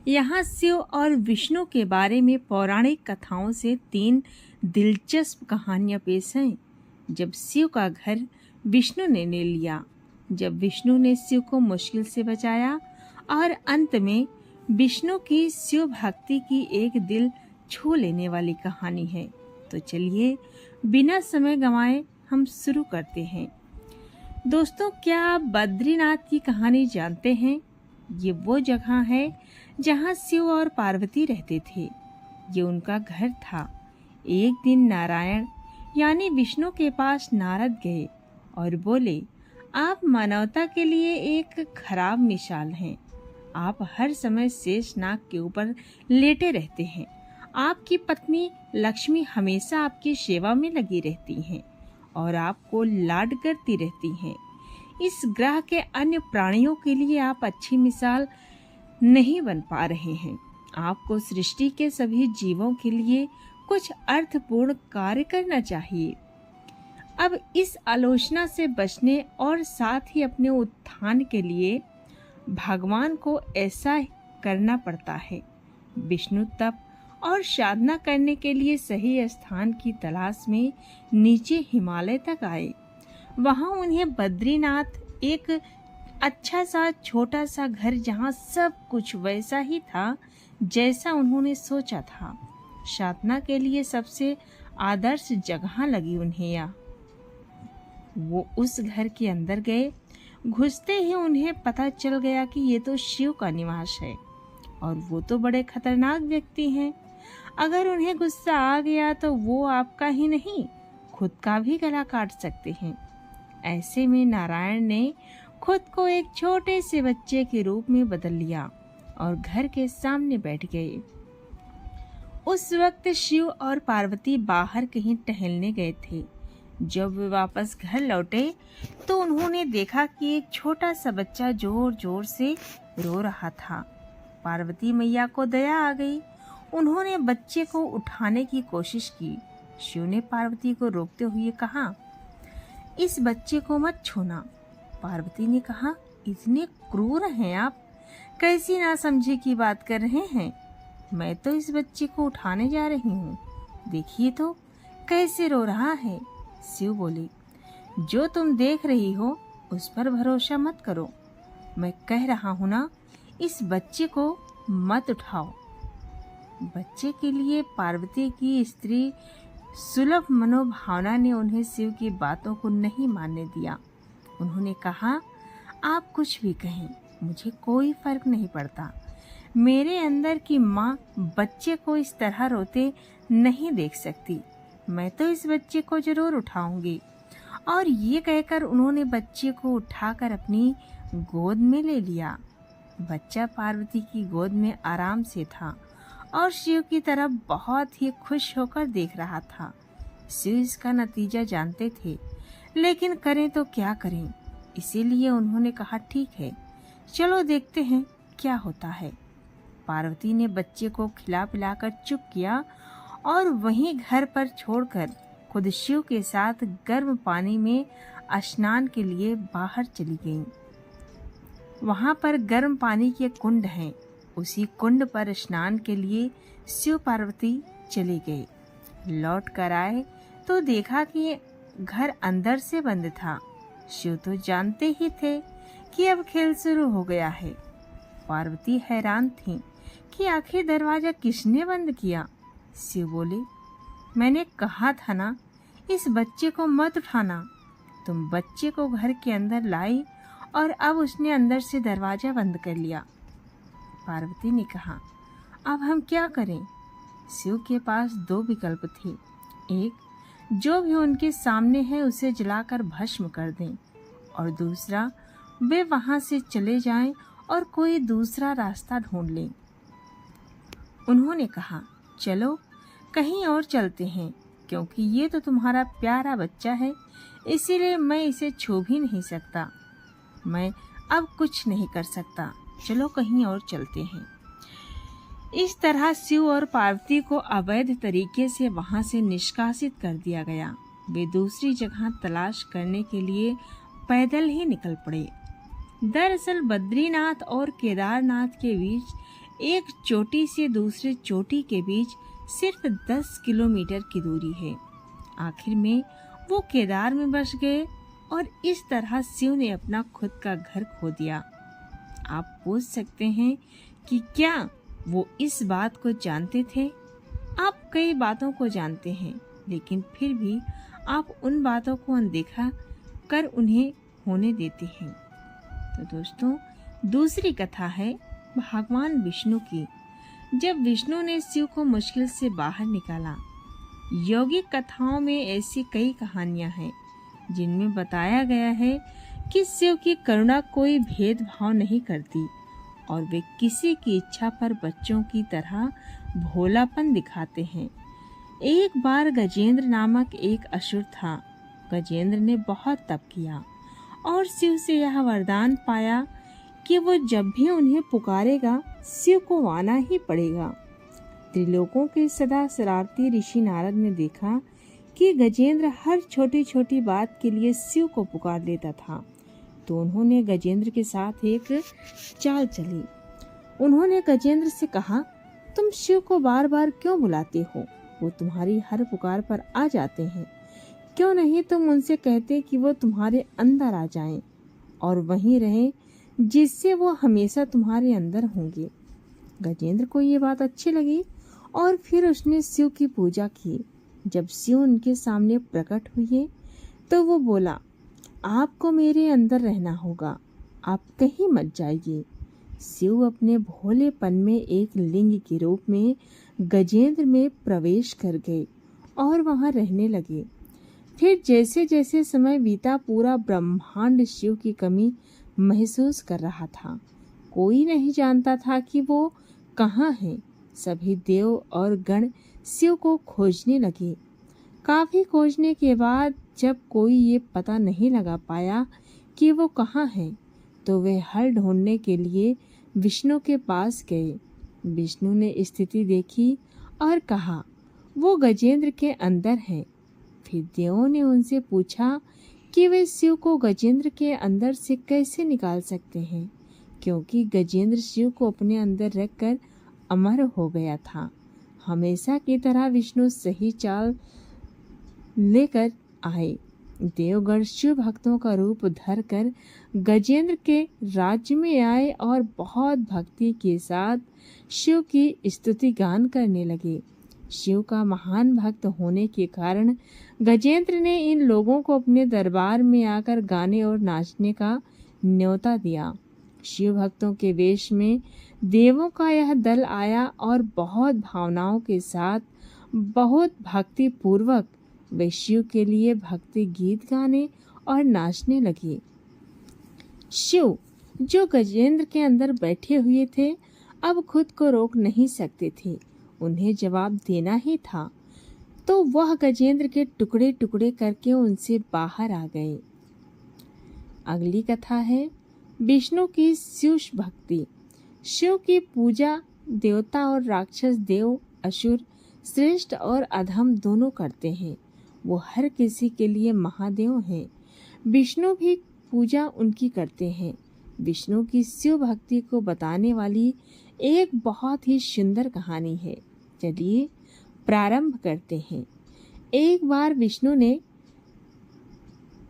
यहाँ शिव और विष्णु के बारे में पौराणिक कथाओं से 3 दिलचस्प कहानियाँ पेश हैं। जब शिव का घर विष्णु ने ले लिया, जब विष्णु ने शिव को मुश्किल से बचाया और अंत में विष्णु की शिव भक्ति की एक दिल छू लेने वाली कहानी है। तो चलिए बिना समय गंवाए हम शुरू करते हैं। दोस्तों, क्या आप बद्रीनाथ की कहानी जानते हैं? ये वो जगह है जहाँ शिव और पार्वती रहते थे। ये उनका घर था। एक दिन नारायण यानी विष्णु के पास नारद गए और बोले, आप मानवता के लिए एक खराब मिसाल हैं। आप हर समय शेष नाग के ऊपर लेटे रहते हैं। आपकी पत्नी लक्ष्मी हमेशा आपकी सेवा में लगी रहती हैं और आपको लाड करती रहती हैं। इस ग्रह के अन्य प्राणियों के लिए आप अच्छी मिसाल नहीं बन पा रहे हैं। आपको सृष्टि के सभी जीवों के लिए कुछ अर्थपूर्ण कार्य करना चाहिए। अब इस आलोचना से बचने और साथ ही अपने उत्थान के लिए भगवान को ऐसा करना पड़ता है। विष्णु तप और साधना करने के लिए सही स्थान की तलाश में नीचे हिमालय तक आए। वहां उन्हें बद्रीनाथ एक अच्छा सा छोटा सा घर, जहां सब कुछ वैसा ही था जैसा उन्होंने सोचा था, साधना के लिए सबसे आदर्श जगह लगी उन्हें। या वो उस घर के अंदर गए। घुसते ही उन्हें पता चल गया कि ये तो शिव का निवास है और वो तो बड़े खतरनाक व्यक्ति हैं। अगर उन्हें गुस्सा आ गया तो वो आपका ही नहीं, खुद का भी गला काट सकते हैं। ऐसे में नारायण ने खुद को एक छोटे से बच्चे के रूप में बदल लिया और घर के सामने बैठ गए। उस वक्त शिव और पार्वती बाहर कहीं टहलने गए थे। जब वे वापस घर लौटे तो उन्होंने देखा कि एक छोटा सा बच्चा जोर जोर से रो रहा था। पार्वती मैया को दया आ गई। उन्होंने बच्चे को उठाने की कोशिश की। शिव ने पार्वती को रोकते हुए कहा, इस बच्चे को मत छूना। पार्वती ने कहा, इतने क्रूर हैं आप, कैसी नासमझी की बात कर रहे हैं? मैं तो इस बच्चे को उठाने जा रही हूँ, देखिए तो कैसे रो रहा है। शिव बोले, जो तुम देख रही हो उस पर भरोसा मत करो। मैं कह रहा हूँ ना, इस बच्चे को मत उठाओ। बच्चे के लिए पार्वती की स्त्री सुलभ मनोभावना ने उन्हें शिव की बातों को नहीं मानने दिया। उन्होंने कहा, आप कुछ भी कहें, मुझे कोई फर्क नहीं पड़ता। मेरे अंदर की माँ बच्चे को इस तरह रोते नहीं देख सकती। मैं तो इस बच्चे को जरूर उठाऊंगी। और ये कहकर उन्होंने बच्चे को उठाकर अपनी गोद में ले लिया। बच्चा पार्वती की गोद में आराम से था और शिव की तरफ बहुत ही खुश होकर देख रहा था। शिव इसका नतीजा जानते थे, लेकिन करें तो क्या करें। इसीलिए उन्होंने कहा, ठीक है, चलो देखते हैं क्या होता है। पार्वती ने बच्चे को खिला पिलाकर चुप किया और वहीं घर पर छोड़कर खुद शिव के साथ गर्म पानी में स्नान के लिए बाहर चली गईं। वहां पर गर्म पानी के कुंड हैं। उसी कुंड पर स्नान के लिए शिव पार्वती चले गए। लौट कर आए तो देखा कि घर अंदर से बंद था। शिव तो जानते ही थे कि अब खेल शुरू हो गया है। पार्वती हैरान थी कि आखिर दरवाजा किसने बंद किया। शिव बोले, मैंने कहा था ना, इस बच्चे को मत उठाना। तुम बच्चे को घर के अंदर लाई और अब उसने अंदर से दरवाजा बंद कर लिया। पार्वती ने कहा, अब हम क्या करें? शिव के पास 2 विकल्प थे। एक, जो भी उनके सामने है उसे जलाकर भस्म कर दें, और दूसरा, वे वहां से चले जाएं और कोई दूसरा रास्ता ढूंढ लें। उन्होंने कहा, चलो कहीं और चलते हैं, क्योंकि ये तो तुम्हारा प्यारा बच्चा है, इसीलिए मैं इसे छू भी नहीं सकता। मैं अब कुछ नहीं कर सकता, चलो कहीं और चलते हैं। इस तरह शिव और पार्वती को अवैध तरीके से वहां से निष्कासित कर दिया गया। वे दूसरी जगह तलाश करने के लिए पैदल ही निकल पड़े। दरअसल बद्रीनाथ और केदारनाथ के बीच एक चोटी से दूसरे चोटी के बीच सिर्फ 10 किलोमीटर की दूरी है। आखिर में वो केदार में बस गए और इस तरह शिव ने अपना खुद का घर खो दिया। आप पूछ सकते हैं कि क्या वो इस बात को जानते थे? आप कई बातों को जानते हैं, लेकिन फिर भी आप उन बातों को अनदेखा कर उन्हें होने देते हैं। तो दोस्तों, दूसरी कथा है भगवान विष्णु की। जब विष्णु ने शिव को मुश्किल से बाहर निकाला। यौगिक कथाओं में ऐसी कई कहानियां हैं जिनमें बताया गया है कि शिव की करुणा कोई भेदभाव नहीं करती और वे किसी की इच्छा पर बच्चों की तरह भोलापन दिखाते हैं। एक बार गजेंद्र नामक एक असुर था। गजेंद्र ने बहुत तप किया और शिव से यह वरदान पाया कि वो जब भी उन्हें पुकारेगा शिव को आना ही पड़ेगा। त्रिलोकों के सदा शरारती ऋषि नारद ने देखा कि गजेंद्र हर छोटी छोटी बात के लिए शिव को पुकार लेता था, तो उन्होंने गजेंद्र के साथ एक चाल चली। उन्होंने गजेंद्र से कहा, तुम शिव को बार बार क्यों बुलाते हो? वो तुम्हारी हर पुकार पर आ जाते हैं। क्यों नहीं तुम उनसे कहते कि वो तुम्हारे अंदर आ जाएं और वहीं रहें, जिससे वो हमेशा तुम्हारे अंदर होंगे। गजेंद्र को ये बात अच्छी लगी और फिर उसने शिव की पूजा की। जब शिव उनके सामने प्रकट हुए तो वो बोला, आपको मेरे अंदर रहना होगा, आप कहीं मत जाइए। शिव अपने भोलेपन में एक लिंग के रूप में गजेंद्र में प्रवेश कर गए और वहां रहने लगे। फिर जैसे जैसे समय बीता, पूरा ब्रह्मांड शिव की कमी महसूस कर रहा था। कोई नहीं जानता था कि वो कहाँ है। सभी देव और गण शिव को खोजने लगे। काफी खोजने के बाद जब कोई ये पता नहीं लगा पाया कि वो कहाँ है, तो वे हल ढूंढने के लिए विष्णु के पास गए। विष्णु ने स्थिति देखी और कहा, वो गजेंद्र के अंदर है। फिर देवों ने उनसे पूछा कि वे शिव को गजेंद्र के अंदर से कैसे निकाल सकते हैं, क्योंकि गजेंद्र शिव को अपने अंदर रखकर अमर हो गया था। हमेशा की तरह विष्णु सही चाल लेकर आए। देवगण शिव भक्तों का रूप धरकर गजेंद्र के राज्य में आए और बहुत भक्ति के साथ शिव की स्तुति गान करने लगे। शिव का महान भक्त होने के कारण गजेंद्र ने इन लोगों को अपने दरबार में आकर गाने और नाचने का न्योता दिया। शिव भक्तों के वेश में देवों का यह दल आया और बहुत भावनाओं के साथ, बहुत भक्ति पूर्वक वे शिव के लिए भक्ति गीत गाने और नाचने लगे। शिव, जो गजेंद्र के अंदर बैठे हुए थे, अब खुद को रोक नहीं सकते थे। उन्हें जवाब देना ही था, तो वह गजेंद्र के टुकड़े टुकड़े करके उनसे बाहर आ गए। अगली कथा है विष्णु की शिव भक्ति। शिव की पूजा देवता और राक्षस, देव असुर, श्रेष्ठ और अधम दोनों करते हैं। वो हर किसी के लिए महादेव हैं। विष्णु भी पूजा उनकी करते हैं। विष्णु की शिव भक्ति को बताने वाली एक बहुत ही सुंदर कहानी है। चलिए प्रारंभ करते हैं। एक बार विष्णु ने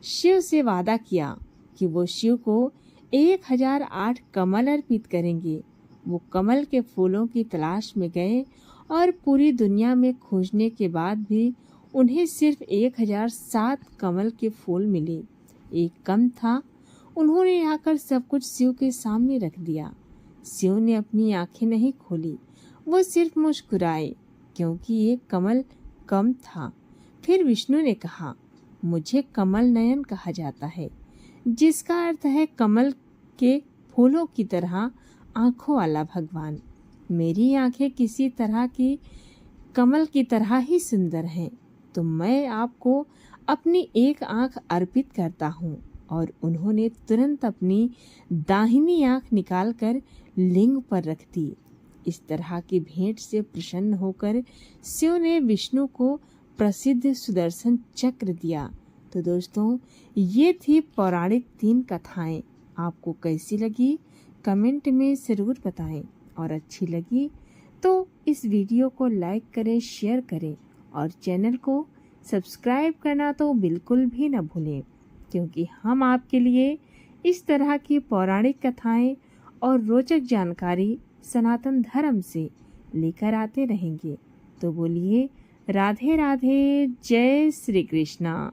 शिव से वादा किया कि वो शिव को 1008 कमल अर्पित करेंगे। वो कमल के फूलों की तलाश में गए और पूरी दुनिया में खोजने के बाद भी उन्हें सिर्फ 1007 कमल के फूल मिले। एक कम था। उन्होंने आकर सब कुछ शिव के सामने रख दिया। शिव ने अपनी आंखें नहीं खोली, वो सिर्फ मुस्कुराए, क्योंकि एक कमल कम था। फिर विष्णु ने कहा, मुझे कमल नयन कहा जाता है, जिसका अर्थ है कमल के फूलों की तरह आंखों वाला भगवान। मेरी आंखें किसी तरह की कमल की तरह ही सुंदर हैं, तो मैं आपको अपनी एक आंख अर्पित करता हूँ। और उन्होंने तुरंत अपनी दाहिनी आंख निकालकर लिंग पर रख दी। इस तरह की भेंट से प्रसन्न होकर शिव ने विष्णु को प्रसिद्ध सुदर्शन चक्र दिया। तो दोस्तों, ये थी पौराणिक 3 कथाएं। आपको कैसी लगी कमेंट में ज़रूर बताएं। और अच्छी लगी तो इस वीडियो को लाइक करें, शेयर करें और चैनल को सब्सक्राइब करना तो बिल्कुल भी न भूलें, क्योंकि हम आपके लिए इस तरह की पौराणिक कथाएं और रोचक जानकारी सनातन धर्म से लेकर आते रहेंगे। तो बोलिए राधे राधे, जय श्री कृष्णा।